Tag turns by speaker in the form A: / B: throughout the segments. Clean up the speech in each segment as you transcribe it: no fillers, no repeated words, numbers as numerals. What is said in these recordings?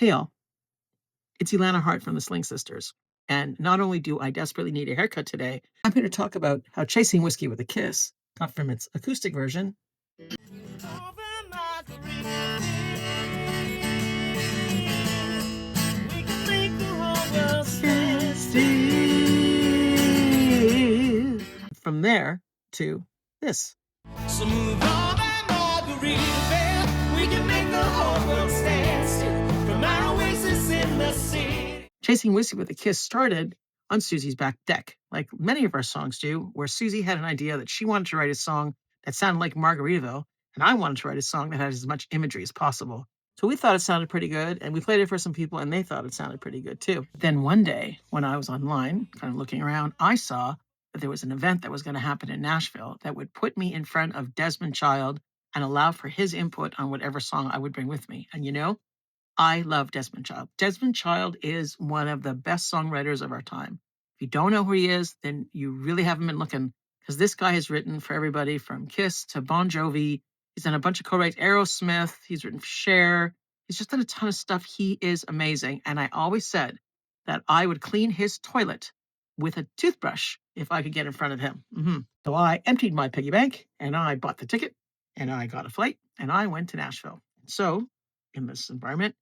A: Hey all, it's Elana Harte from the Sling Sisters. And not only do I desperately need a haircut today, I'm here to talk about how Chasing Whiskey with a Kiss, not from its acoustic version, from there to this. So move on that Margaritaville, we can make the whole world stand still from our oasis in the sea. Chasing Whiskey with a Kiss started on Susie's back deck, like many of our songs do, where Susie had an idea that she wanted to write a song that sounded like Margaritaville, and I wanted to write a song that had as much imagery as possible. So we thought it sounded pretty good, and we played it for some people, and they thought it sounded pretty good too. Then one day, when I was online, kind of looking around, I saw that there was an event that was going to happen in Nashville that would put me in front of Desmond Child and allow for his input on whatever song I would bring with me. And you know, I love Desmond Child. Desmond Child is one of the best songwriters of our time. If you don't know who he is, then you really haven't been looking, because this guy has written for everybody from Kiss to Bon Jovi. He's done a bunch of co-writes, Aerosmith. He's written for Cher. He's just done a ton of stuff. He is amazing. And I always said that I would clean his toilet with a toothbrush if I could get in front of him. So I emptied my piggy bank and I bought the ticket and I got a flight and I went to Nashville. So in this environment,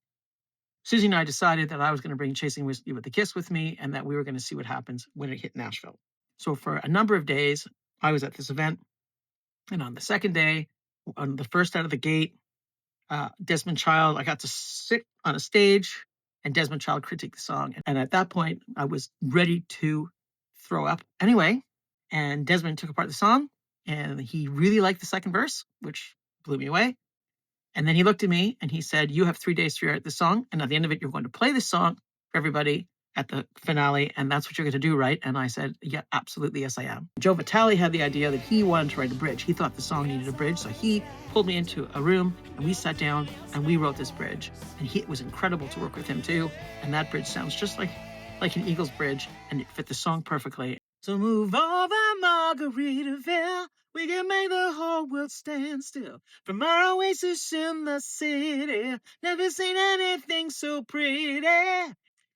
A: Susie and I decided that I was going to bring Chasing Whiskey with a Kiss with me and that we were going to see what happens when it hit Nashville. So for a number of days, I was at this event. And on the second day, on the first out of the gate, Desmond Child, I got to sit on a stage and Desmond Child critiqued the song. And at that point, I was ready to throw up anyway. And Desmond took apart the song and he really liked the second verse, which blew me away. And then he looked at me and he said, you have 3 days to write the song. And at the end of it, you're going to play this song for everybody at the finale. And that's what you're going to do, right? And I said, yeah, absolutely. Yes, I am. Joe Vitale had the idea that he wanted to write a bridge. He thought the song needed a bridge. So he pulled me into a room and we sat down and we wrote this bridge. And it was incredible to work with him too. And that bridge sounds just like an Eagles bridge, and it fit the song perfectly. So move over Margaritaville, we can make the whole world stand still. From our oasis in the city, never seen anything so pretty.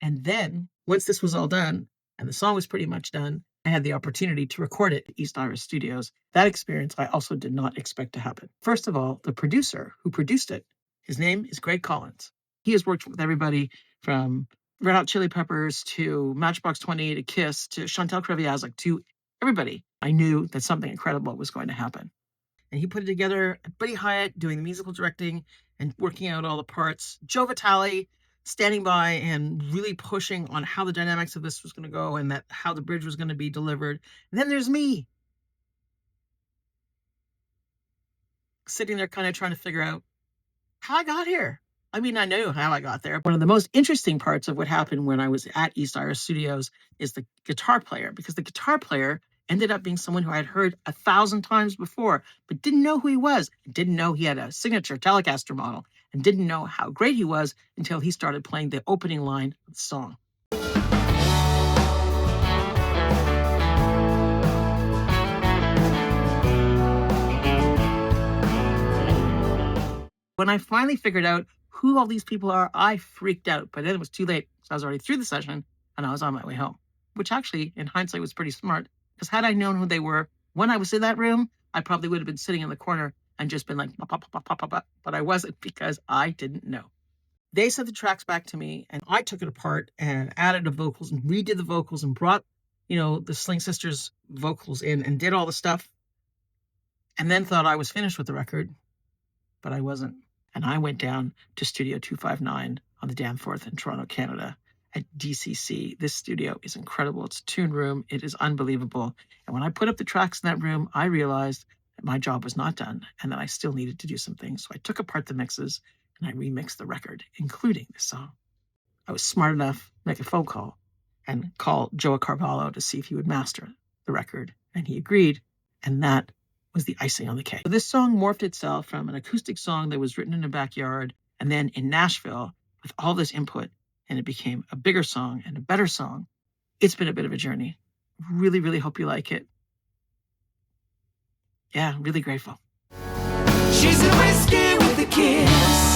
A: And then, once this was all done, and the song was pretty much done, I had the opportunity to record it at East Iris Studios. That experience I also did not expect to happen. First of all, the producer who produced it, his name is Greg Collins. He has worked with everybody from Red Hot Chili Peppers to Matchbox 20 to Kiss to Chantal Kreviazuk to everybody. I knew that something incredible was going to happen. And he put it together, Buddy Hyatt doing the musical directing and working out all the parts, Joe Vitale standing by and really pushing on how the dynamics of this was going to go and that how the bridge was going to be delivered. And then there's me sitting there kind of trying to figure out how I got here. I mean, I know how I got there. One of the most interesting parts of what happened when I was at East Iris Studios is the guitar player, because the guitar player ended up being someone who I had heard 1,000 times before, but didn't know who he was, didn't know he had a signature Telecaster model, and didn't know how great he was until he started playing the opening line of the song. When I finally figured out who all these people are, I freaked out, but then it was too late. So I was already through the session and I was on my way home, which actually in hindsight was pretty smart, because had I known who they were when I was in that room, I probably would have been sitting in the corner and just been like, pop, pop, pop, pop, pop, pop. But I wasn't, because I didn't know. They sent the tracks back to me and I took it apart and added the vocals and redid the vocals and brought, the Sling Sisters vocals in and did all the stuff, and then thought I was finished with the record, but I wasn't. And I went down to Studio 259 on the Danforth in Toronto, Canada at DCC. This studio is incredible. It's a tune room. It is unbelievable. And when I put up the tracks in that room, I realized that my job was not done and that I still needed to do some things. So I took apart the mixes and I remixed the record, including this song. I was smart enough to make a phone call and call Joe Carvalho to see if he would master the record. And he agreed. And that was the icing on the cake. So this song morphed itself from an acoustic song that was written in a backyard and then in Nashville with all this input, and it became a bigger song and a better song. It's been a bit of a journey. Really, really hope you like it. Yeah, really grateful.
B: She's a whiskey with a kiss.